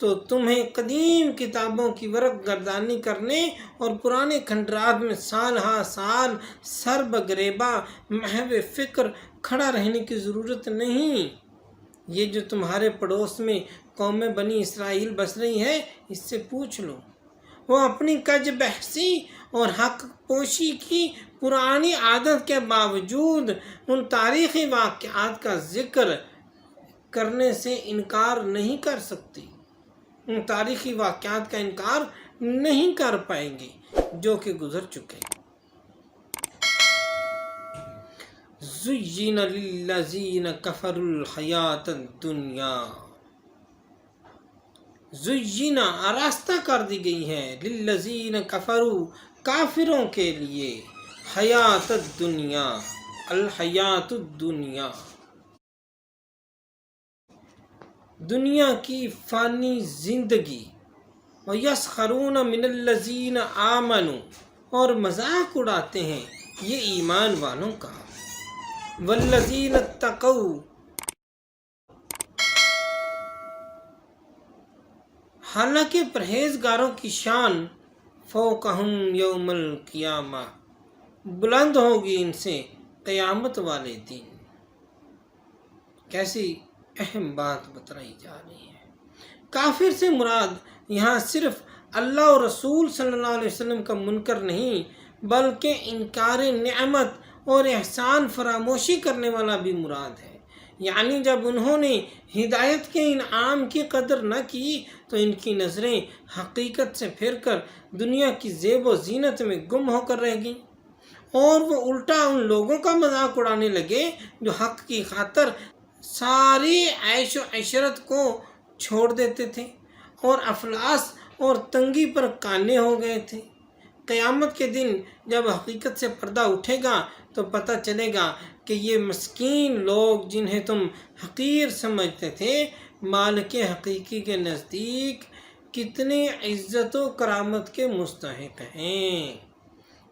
تو تمہیں قدیم کتابوں کی ورق گردانی کرنے اور پرانے کھنڈرات میں سال ہا سال سر بگریباں محو فکر کھڑا رہنے کی ضرورت نہیں۔ یہ جو تمہارے پڑوس میں قوم بنی اسرائیل بس رہی ہے، اس سے پوچھ لو، وہ اپنی کج بحثی اور حق پوشی کی پرانی عادت کے باوجود ان تاریخی واقعات کا ذکر کرنے سے انکار نہیں کر سکتی، ان تاریخی واقعات کا انکار نہیں کر پائیں گے جو کہ گزر چکے۔ زُيِّنَ لِلَّذِينَ كَفَرُوا الْحَيَاةَ الدُّنْيَا، زُيِّنَ آراستہ کر دی گئی ہے، لِلَّذِينَ كَفَرُوا کافروں کے لیے، حیات الدنیا، الحیات الدنیا، دنیا کی فانی زندگی، وَيَسْخَرُونَ مِنَ الَّذِينَ آمَنُوا اور مذاق اڑاتے ہیں یہ ایمان والوں کا، وَالَّذِينَ اتَّقَوْا حالانکہ پرہیزگاروں کی شان فوقہم یوم القیامہ بلند ہوگی ان سے قیامت والے دن۔ کیسی اہم بات بتلائی جا رہی ہے۔ کافر سے مراد یہاں صرف اللہ اور رسول صلی اللہ علیہ وسلم کا منکر نہیں، بلکہ انکار نعمت اور احسان فراموشی کرنے والا بھی مراد ہے۔ یعنی جب انہوں نے ہدایت کے انعام کی قدر نہ کی تو ان کی نظریں حقیقت سے پھر کر دنیا کی زیب و زینت میں گم ہو کر رہ گئیں، اور وہ الٹا ان لوگوں کا مذاق اڑانے لگے جو حق کی خاطر ساری عیش و عشرت کو چھوڑ دیتے تھے اور افلاس اور تنگی پر قانے ہو گئے تھے۔ قیامت کے دن جب حقیقت سے پردہ اٹھے گا تو پتہ چلے گا کہ یہ مسکین لوگ جنہیں تم حقیر سمجھتے تھے، مالک حقیقی کے نزدیک کتنی عزت و کرامت کے مستحق ہیں۔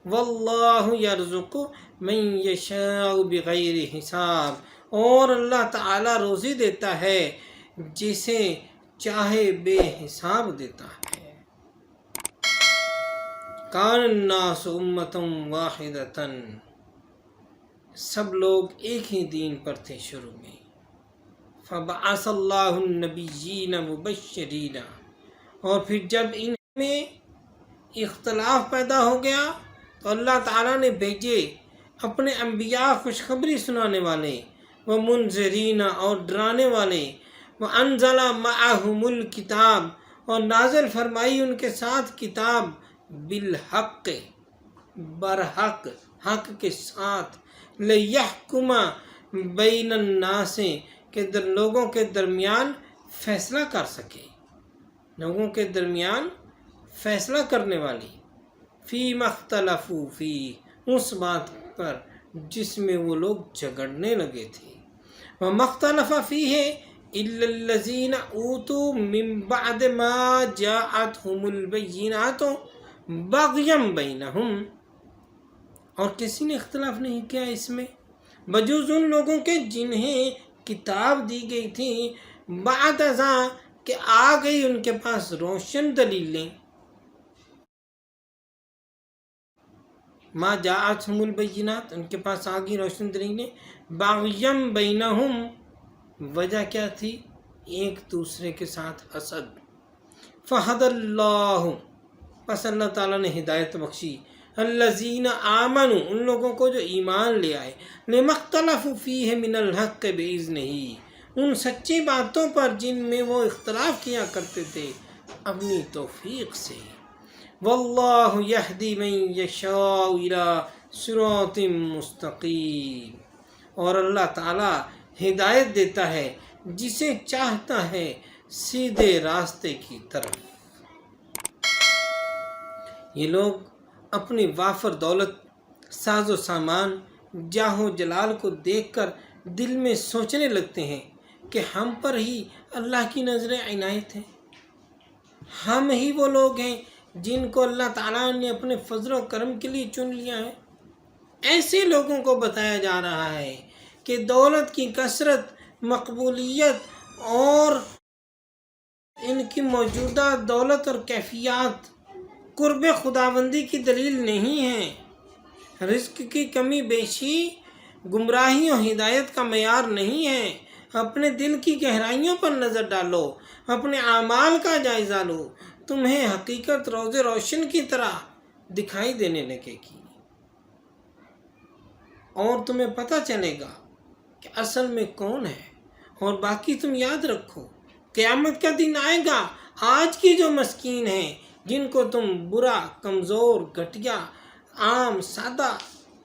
واللہ یرزق من یشاء بغیر حساب، اور اللہ تعالی روزی دیتا ہے جسے چاہے بے حساب دیتا ہے۔ کان الناس امۃ واحدۃ، سب لوگ ایک ہی دین پر تھے شروع میں۔ فبعث اللہ النبیین مبشرین، اور پھر جب ان میں اختلاف پیدا ہو گیا تو اللہ تعالیٰ نے بھیجے اپنے انبیاء خوشخبری سنانے والے، وہ منذرین اور ڈرانے والے، وانزل معہم الکتاب اور نازل فرمائی ان کے ساتھ کتاب، بالحق برحق، حق کے ساتھ، لیحکم بین الناس کہ لوگوں کے درمیان فیصلہ کر سکے، لوگوں کے درمیان فیصلہ کرنے والی، فیما اختلفوا فیہ، اس بات پر جس میں وہ لوگ جھگڑنے لگے تھے، وما اختلف فیہ الا الذین اوتوا من بعد ما جاءتهم البینات بغیا بینہم، اور کسی نے اختلاف نہیں کیا اس میں بجز ان لوگوں کے جنہیں کتاب دی گئی تھی بعد ازاں کہ آ گئی ان کے پاس روشن دلیلیں، ما جاءتهم البینات، ان کے پاس آ گئی روشن دلیلیں، بغیا بینہم، وجہ کیا تھی؟ ایک دوسرے کے ساتھ حسد، فہد اللہ، پس اللہ تعالیٰ نے ہدایت بخشی، الذین آمنوا، ان لوگوں کو جو ایمان لے آئے، لما اختلفوا فیہ من الحق بإذنہ، ان سچی باتوں پر جن میں وہ اختلاف کیا کرتے تھے اپنی توفیق سے، واللہ یہدی من یشاء الی صراط مستقیم، اور اللہ تعالیٰ ہدایت دیتا ہے جسے چاہتا ہے سیدھے راستے کی طرف۔ یہ لوگ اپنی وافر دولت، ساز و سامان، جاہ و جلال کو دیکھ کر دل میں سوچنے لگتے ہیں کہ ہم پر ہی اللہ کی نظر عنایت ہے، ہم ہی وہ لوگ ہیں جن کو اللہ تعالیٰ نے اپنے فضل و کرم کے لیے چن لیا ہے۔ ایسے لوگوں کو بتایا جا رہا ہے کہ دولت کی کثرت، مقبولیت اور ان کی موجودہ دولت اور کیفیات قرب خداوندی کی دلیل نہیں ہیں۔ رزق کی کمی بیشی گمراہی اور ہدایت کا معیار نہیں ہے۔ اپنے دل کی گہرائیوں پر نظر ڈالو، اپنے اعمال کا جائزہ لو، تمہیں حقیقت روز روشن کی طرح دکھائی دینے لگے گی اور تمہیں پتہ چلے گا کہ اصل میں کون ہے۔ اور باقی تم یاد رکھو، قیامت کا دن آئے گا، آج کی جو مسکین ہیں، جن کو تم برا، کمزور، گھٹیا، عام، سادہ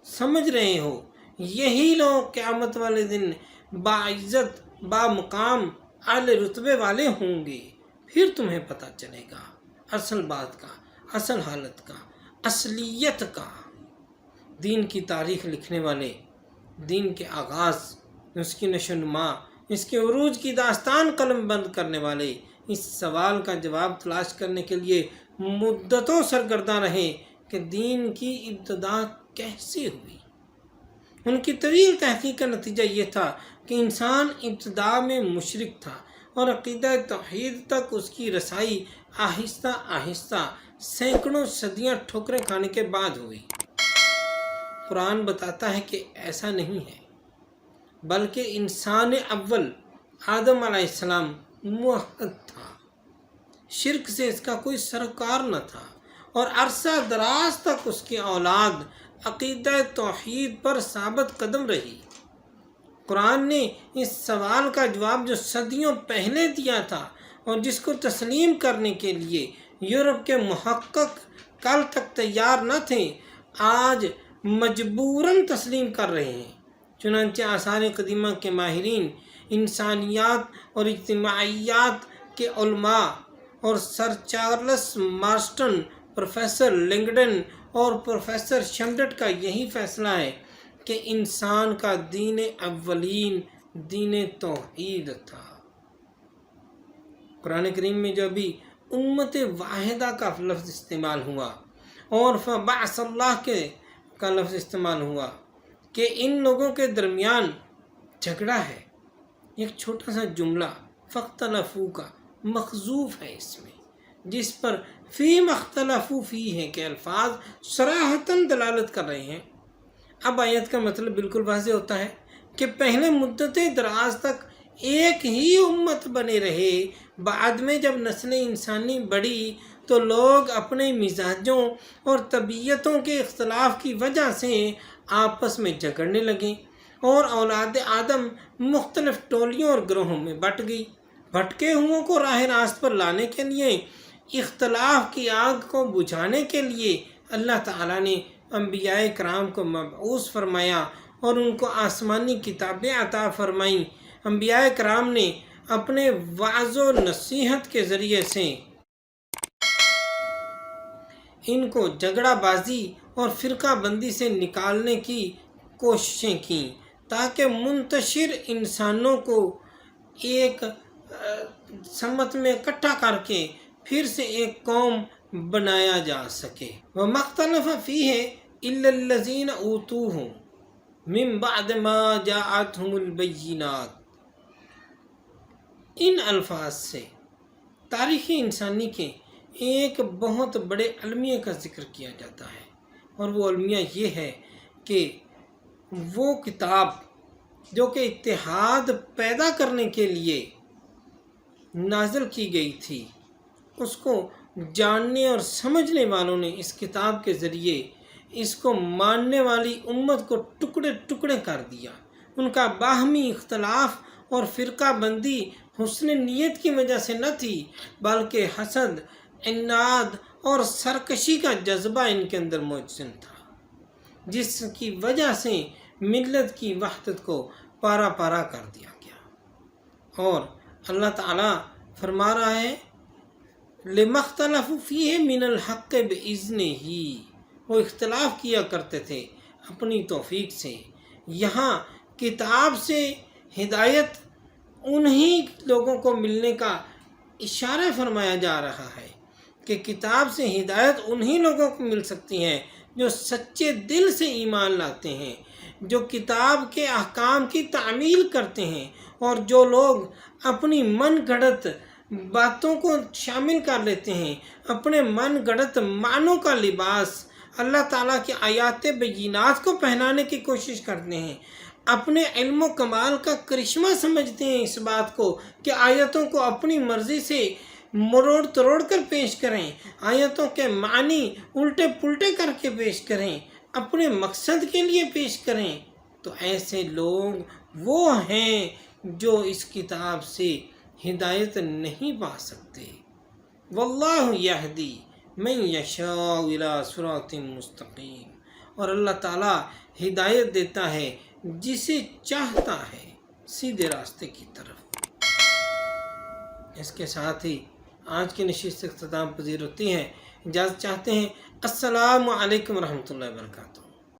سمجھ رہے ہو، یہی لوگ قیامت والے دن باعزت، بامقام، اعلی رتبے والے ہوں گے۔ پھر تمہیں پتہ چلے گا اصل بات کا، اصل حالت کا، اصلیت کا۔ دین کی تاریخ لکھنے والے، دین کے آغاز، اس کی نشو و نما، اس کے عروج کی داستان قلم بند کرنے والے اس سوال کا جواب تلاش کرنے کے لیے مدتوں سرگرداں رہے کہ دین کی ابتدا کیسے ہوئی۔ ان کی طویل تحقیق کا نتیجہ یہ تھا کہ انسان ابتدا میں مشرک تھا اور عقیدہ توحید تک اس کی رسائی آہستہ آہستہ سینکڑوں صدیاں ٹھوکریں کھانے کے بعد ہوئی۔ قرآن بتاتا ہے کہ ایسا نہیں ہے، بلکہ انسان اول آدم علیہ السلام موحد تھا، شرک سے اس کا کوئی سروکار نہ تھا، اور عرصہ دراز تک اس کی اولاد عقیدہ توحید پر ثابت قدم رہی۔ قرآن نے اس سوال کا جواب جو صدیوں پہلے دیا تھا اور جس کو تسلیم کرنے کے لیے یورپ کے محقق کل تک تیار نہ تھے، آج مجبوراً تسلیم کر رہے ہیں۔ چنانچہ آثار قدیمہ کے ماہرین انسانیات اور اجتماعیات کے علماء اور سر چارلس مارسٹن، پروفیسر لنگڈن اور پروفیسر شمڈٹ کا یہی فیصلہ ہے کہ انسان کا دین اولین دین توحید تھا۔ قرآن کریم میں جو بھی امت واحدہ کا لفظ استعمال ہوا اور فبعث اللہ کا لفظ استعمال ہوا کہ ان لوگوں کے درمیان جھگڑا ہے، ایک چھوٹا سا جملہ فاختلفوا کا مخذوف ہے اس میں، جس پر فی مختلفو فی ہے کہ الفاظ صراحتاً دلالت کر رہے ہیں۔ اب آیت کا مطلب بالکل واضح ہوتا ہے کہ پہلے مدت دراز تک ایک ہی امت بنے رہے، بعد میں جب نسل انسانی بڑھی تو لوگ اپنے مزاجوں اور طبیعتوں کے اختلاف کی وجہ سے آپس میں جھگڑنے لگے اور اولاد آدم مختلف ٹولیوں اور گروہوں میں بٹ گئی۔ بھٹکے ہوں کو راہ راست پر لانے کے لیے، اختلاف کی آگ کو بجھانے کے لیے اللہ تعالیٰ نے انبیاء کرام کو مبعوث فرمایا اور ان کو آسمانی کتابیں عطا فرمائیں۔ انبیاء کرام نے اپنے وعظ و نصیحت کے ذریعے سے ان کو جھگڑا بازی اور فرقہ بندی سے نکالنے کی کوششیں کیں تاکہ منتشر انسانوں کو ایک سمت میں اکٹھا کر کے پھر سے ایک قوم بنایا جا سکے۔ وَمَا اخْتَلَفَ فِيهِ إِلَّا الَّذِينَ أُوتُوهُ مِن بَعْدِ مَا جَاءَتْهُمُ الْبَيِّنَاتُ۔ ان الفاظ سے تاریخ انسانی کے ایک بہت بڑے المیہ کا ذکر کیا جاتا ہے، اور وہ المیہ یہ ہے کہ وہ کتاب جو کہ اتحاد پیدا کرنے کے لیے نازل کی گئی تھی، اس کو جاننے اور سمجھنے والوں نے اس کتاب کے ذریعے اس کو ماننے والی امت کو ٹکڑے ٹکڑے کر دیا۔ ان کا باہمی اختلاف اور فرقہ بندی حسن نیت کی وجہ سے نہ تھی، بلکہ حسد، عناد اور سرکشی کا جذبہ ان کے اندر موجود تھا، جس کی وجہ سے ملت کی وحدت کو پارا پارا کر دیا گیا۔ اور اللہ تعالیٰ فرما رہا ہے لِمَا اخْتَلَفُوا فِيهِ مِنَ الْحَقِّ بِإِذْنِهِ، وہ اختلاف کیا کرتے تھے اپنی توفیق سے۔ یہاں کتاب سے ہدایت انہی لوگوں کو ملنے کا اشارہ فرمایا جا رہا ہے کہ کتاب سے ہدایت انہی لوگوں کو مل سکتی ہے جو سچے دل سے ایمان لاتے ہیں، جو کتاب کے احکام کی تعمیل کرتے ہیں، اور جو لوگ اپنی من گھڑت باتوں کو شامل کر لیتے ہیں، اپنے من گڑت معنوں کا لباس اللہ تعالیٰ کی آیات بینات کو پہنانے کی کوشش کرتے ہیں، اپنے علم و کمال کا کرشمہ سمجھتے ہیں اس بات کو کہ آیتوں کو اپنی مرضی سے مروڑ تروڑ کر پیش کریں، آیتوں کے معنی الٹے پلٹے کر کے پیش کریں، اپنے مقصد کے لیے پیش کریں۔ تو ایسے لوگ وہ ہیں جو اس کتاب سے ہدایت نہیں پا سکتے۔ واللہ یہدی من یشاء الی صراط مستقیم، اور اللہ تعالیٰ ہدایت دیتا ہے جسے چاہتا ہے سیدھے راستے کی طرف۔ اس کے ساتھ ہی آج کی نشست اختتام پذیر ہوتی ہے۔ اجازت چاہتے ہیں۔ السلام علیکم ورحمۃ اللہ وبرکاتہ۔